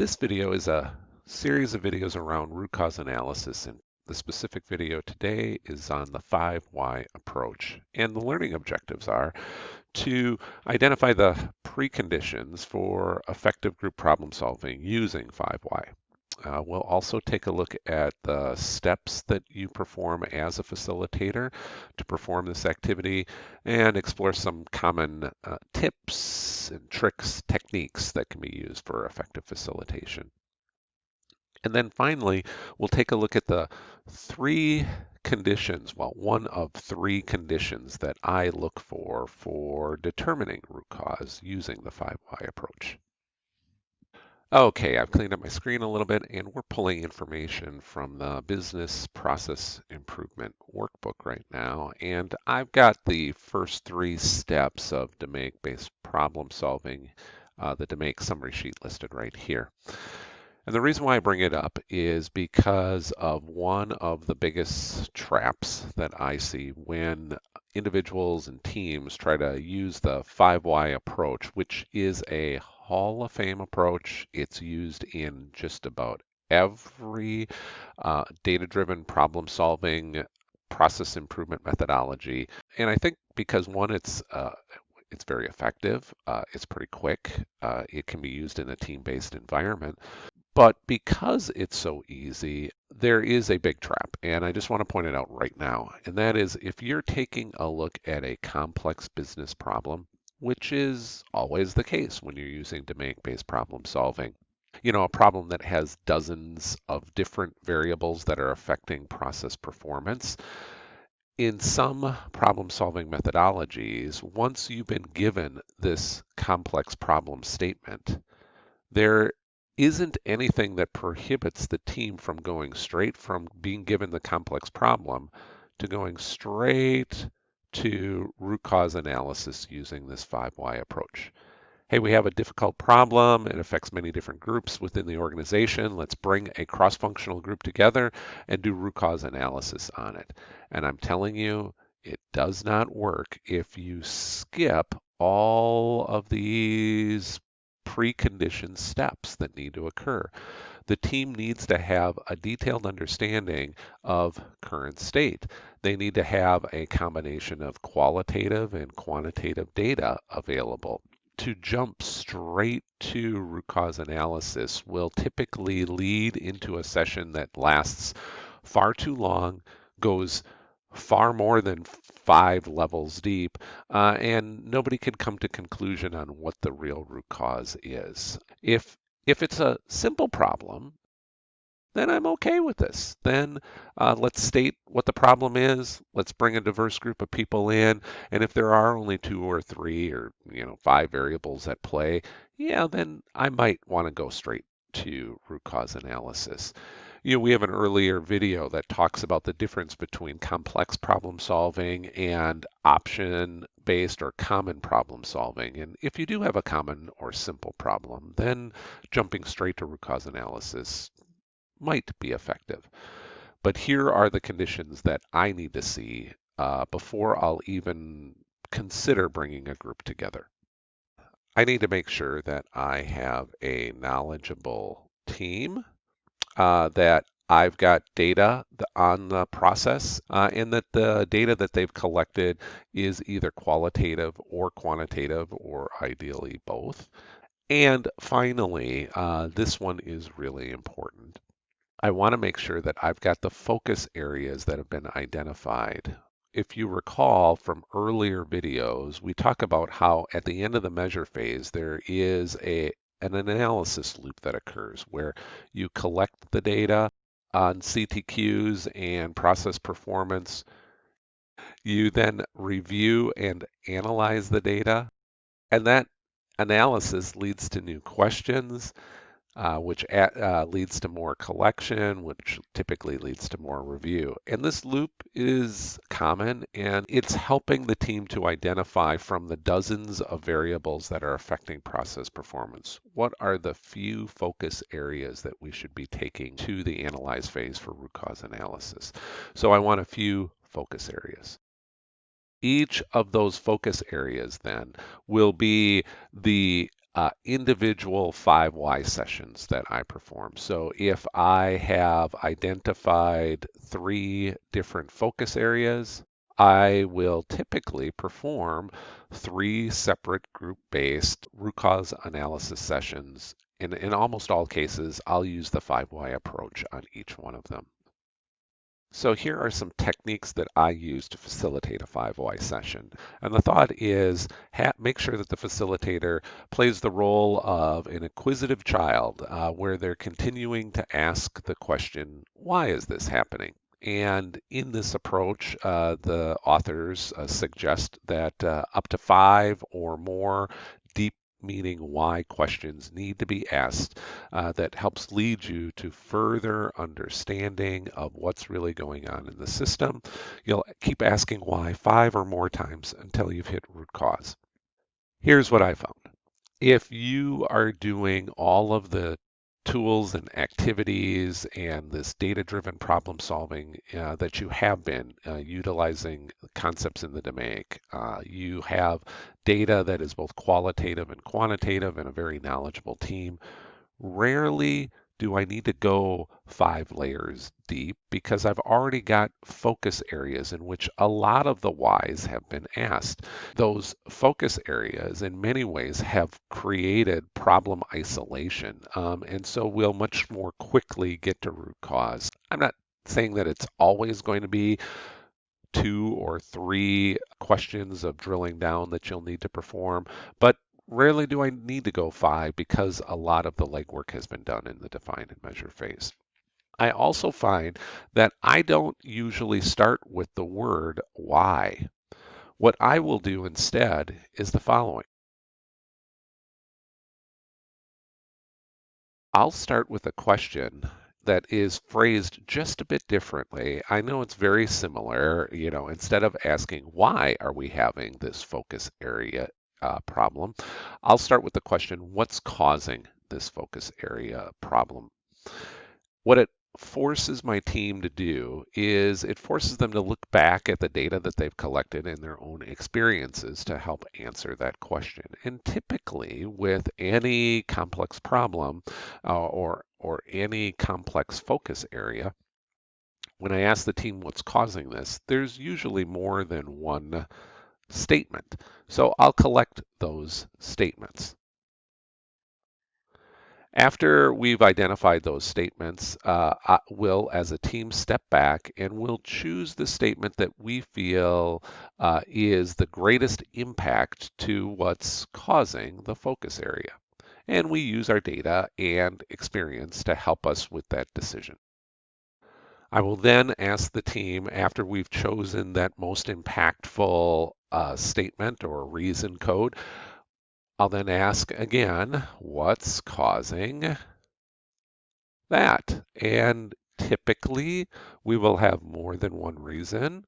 This video is a series of videos around root cause analysis, and the specific video today is on the 5 why approach. And the learning objectives are to identify the preconditions for effective group problem solving using 5 why. We'll also take a look at the steps that you perform as a facilitator to perform this activity and explore some common tips and tricks, techniques that can be used for effective facilitation. And then finally, we'll take a look at the three conditions, well, one of three conditions that I look for determining root cause using the 5 why approach. Okay, I've cleaned up my screen a little bit and we're pulling information from the Business Process Improvement Workbook right now. And I've got the first three steps of DMAIC-based problem solving, the DMAIC summary sheet listed right here. And the reason why I bring it up is because of one of the biggest traps that I see when individuals and teams try to use the 5 why approach, which is a Hall of Fame approach. It's used in just about every data-driven problem solving process improvement methodology. And I think because one, it's very effective. It's pretty quick. It can be used in a team-based environment. But because it's so easy, there is a big trap, and I just want to point it out right now. And that is if you're taking a look at a complex business problem, which is always the case when you're using domain-based problem solving, a problem that has dozens of different variables that are affecting process performance. In some problem solving methodologies, once you've been given this complex problem statement, there isn't anything that prohibits the team from going straight from being given the complex problem to going straight to root cause analysis using this 5 why approach. Hey, we have a difficult problem. It affects many different groups within the organization. Let's bring a cross-functional group together and do root cause analysis on it. And I'm telling you, it does not work if you skip all of these preconditioned steps that need to occur. The team needs to have a detailed understanding of current state. They need to have a combination of qualitative and quantitative data available. To jump straight to root cause analysis will typically lead into a session that lasts far too long, goes far more than 5 levels deep, and nobody can come to conclusion on what the real root cause is. If it's a simple problem, then I'm okay with this. Then let's state what the problem is. Let's bring a diverse group of people in. And if there are only 2 or 3 or 5 variables at play, yeah, then I might want to go straight to root cause analysis. We have an earlier video that talks about the difference between complex problem solving and option-based or common problem solving. And if you do have a common or simple problem, then jumping straight to root cause analysis might be effective. But here are the conditions that I need to see before I'll even consider bringing a group together. I need to make sure that I have a knowledgeable team, that I've got data on the process, and that the data that they've collected is either qualitative or quantitative, or ideally both. And finally, this one is really important. I want to make sure that I've got the focus areas that have been identified. If you recall from earlier videos, we talk about how at the end of the measure phase, there is an analysis loop that occurs where you collect the data on CTQs and process performance. You then review and analyze the data, and that analysis leads to new questions, which leads to more collection, which typically leads to more review. And this loop is common, and it's helping the team to identify from the dozens of variables that are affecting process performance, what are the few focus areas that we should be taking to the analyze phase for root cause analysis. So I want a few focus areas. Each of those focus areas then will be the individual 5 why sessions that I perform. So if I have identified 3 different focus areas, I will typically perform 3 separate group-based root cause analysis sessions. In almost all cases, I'll use the 5 why approach on each one of them. So here are some techniques that I use to facilitate a 5 why session. And the thought is make sure that the facilitator plays the role of an inquisitive child where they're continuing to ask the question, why is this happening? And in this approach, the authors suggest that up to 5 or more deep meaning why questions need to be asked that helps lead you to further understanding of what's really going on in the system. You'll keep asking why 5 or more times until you've hit root cause. Here's what I found. If you are doing all of the tools and activities and this data-driven problem solving that you have been utilizing concepts in the DMAIC, you have data that is both qualitative and quantitative and a very knowledgeable team. Rarely do I need to go 5 layers deep because I've already got focus areas in which a lot of the whys have been asked. Those focus areas in many ways have created problem isolation, and so we'll much more quickly get to root cause. I'm not saying that it's always going to be 2 or 3 questions of drilling down that you'll need to perform, but rarely do I need to go 5 because a lot of the legwork has been done in the define and measure phase. I also find that I don't usually start with the word why. What I will do instead is the following. I'll start with a question that is phrased just a bit differently. I know it's very similar. Instead of asking why are we having this focus area problem, I'll start with the question, what's causing this focus area problem? What it forces my team to do is it forces them to look back at the data that they've collected in their own experiences to help answer that question. And typically, with any complex problem or any complex focus area, when I ask the team what's causing this, there's usually more than one statement. So I'll collect those statements. After we've identified those statements, we'll, as a team, step back and we'll choose the statement that we feel is the greatest impact to what's causing the focus area. And we use our data and experience to help us with that decision. I will then ask the team, after we've chosen that most impactful statement or reason code, I'll then ask again, what's causing that? And typically, we will have more than one reason.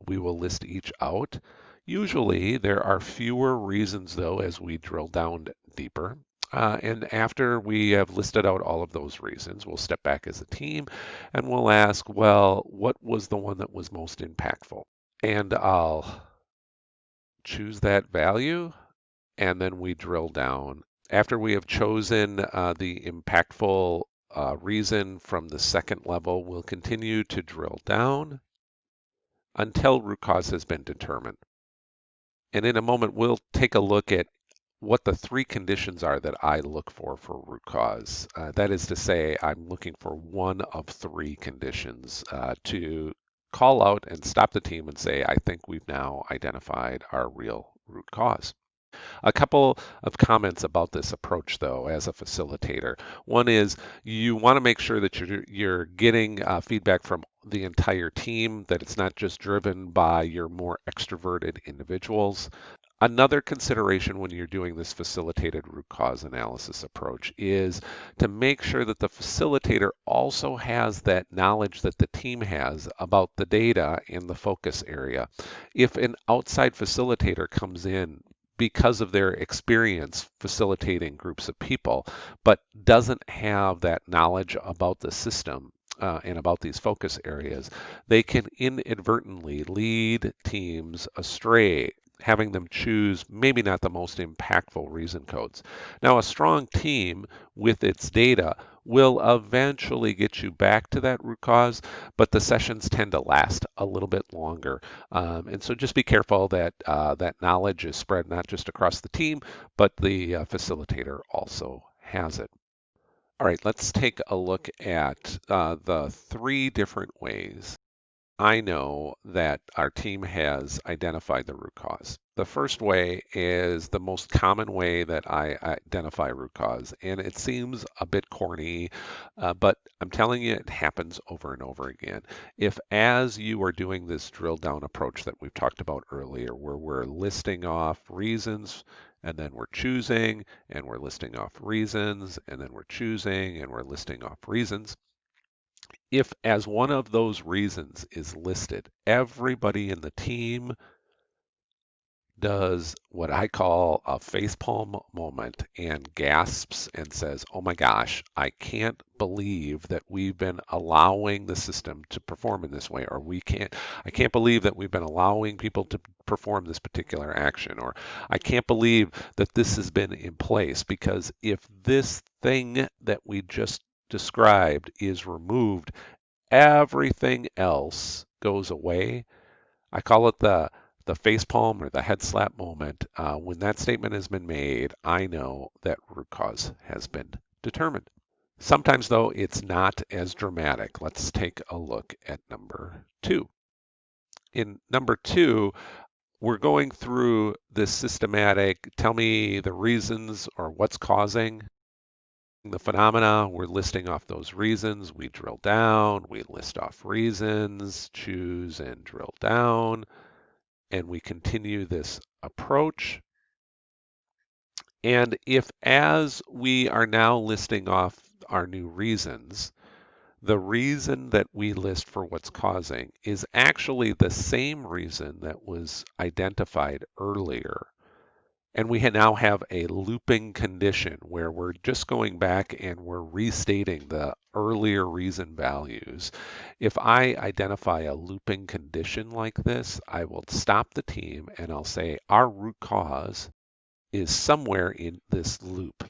We will list each out. Usually, there are fewer reasons, though, as we drill down deeper. And after we have listed out all of those reasons, we'll step back as a team and we'll ask, well, what was the one that was most impactful? And I'll choose that value and then we drill down. After we have chosen the impactful reason from the second level, we'll continue to drill down until root cause has been determined. And in a moment, we'll take a look at what the 3 conditions are that I look for root cause. That is to say, I'm looking for one of 3 conditions to call out and stop the team and say, I think we've now identified our real root cause. A couple of comments about this approach, though, as a facilitator. One is you want to make sure that you're getting feedback from the entire team, that it's not just driven by your more extroverted individuals. Another consideration when you're doing this facilitated root cause analysis approach is to make sure that the facilitator also has that knowledge that the team has about the data in the focus area. If an outside facilitator comes in because of their experience facilitating groups of people, but doesn't have that knowledge about the system and about these focus areas, they can inadvertently lead teams astray having them choose maybe not the most impactful reason codes. Now, a strong team with its data will eventually get you back to that root cause, but the sessions tend to last a little bit longer. And so just be careful that that knowledge is spread not just across the team, but the facilitator also has it. All right, let's take a look at the three different ways I know that our team has identified the root cause. The first way is the most common way that I identify root cause, and it seems a bit corny, but I'm telling you, it happens over and over again. If, as you are doing this drill down approach that we've talked about earlier, where we're listing off reasons, and then we're choosing, and we're listing off reasons, and then we're choosing, and we're listing off reasons, if as one of those reasons is listed, everybody in the team does what I call a facepalm moment and gasps and says, "Oh my gosh, I can't believe that we've been allowing the system to perform in this way," or I can't believe that we've been allowing people to perform this particular action, or I can't believe that this has been in place, because if this thing that we just described is removed, everything else goes away. I call it the face palm or the head slap moment. When that statement has been made, I know that root cause has been determined. Sometimes, though, it's not as dramatic. Let's take a look at number two. In number two, we're going through this systematic, tell me the reasons or what's causing the phenomena. We're listing off those reasons. We drill down, we list off reasons, choose and drill down, and we continue this approach. And if, as we are now listing off our new reasons, the reason that we list for what's causing is actually the same reason that was identified earlier, and we now have a looping condition where we're just going back and we're restating the earlier reason values. If I identify a looping condition like this, I will stop the team and I'll say our root cause is somewhere in this loop.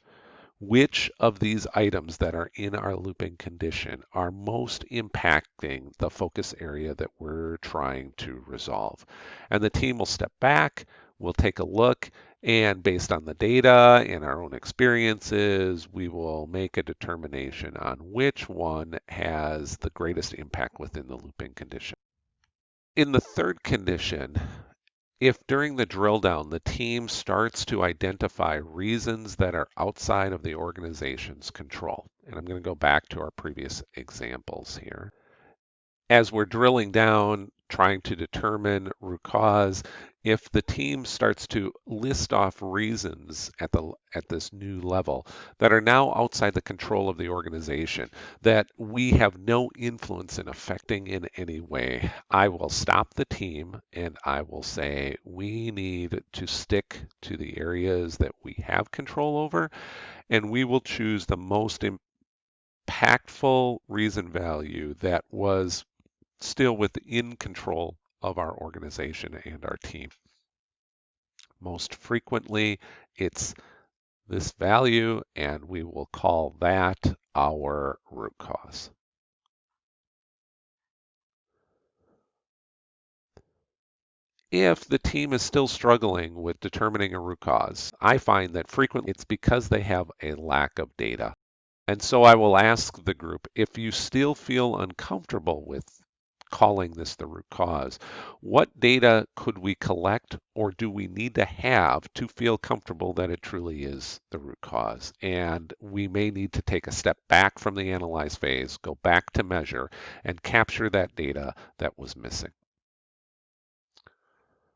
Which of these items that are in our looping condition are most impacting the focus area that we're trying to resolve? And the team will step back, we'll take a look, and based on the data and our own experiences, we will make a determination on which one has the greatest impact within the looping condition. In the third condition, if during the drill down the team starts to identify reasons that are outside of the organization's control, and I'm going to go back to our previous examples here. As we're drilling down, trying to determine root cause, if the team starts to list off reasons at this new level that are now outside the control of the organization, that we have no influence in affecting in any way, I will stop the team and I will say we need to stick to the areas that we have control over, and we will choose the most impactful reason value that was still within control of our organization and our team. Most frequently, it's this value, and we will call that our root cause. If the team is still struggling with determining a root cause, I find that frequently it's because they have a lack of data. And so I will ask the group, if you still feel uncomfortable with calling this the root cause, what data could we collect or do we need to have to feel comfortable that it truly is the root cause? And we may need to take a step back from the analyze phase, go back to measure, and capture that data that was missing.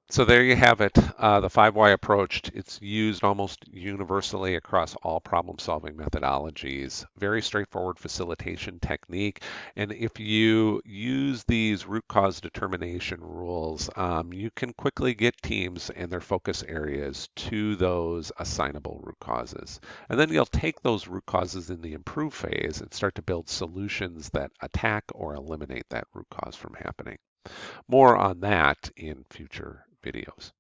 So there you have it, the 5Y approach. It's used almost universally across all problem-solving methodologies. Very straightforward facilitation technique. And if you use these root cause determination rules, you can quickly get teams and their focus areas to those assignable root causes. And then you'll take those root causes in the improve phase and start to build solutions that attack or eliminate that root cause from happening. More on that in future videos.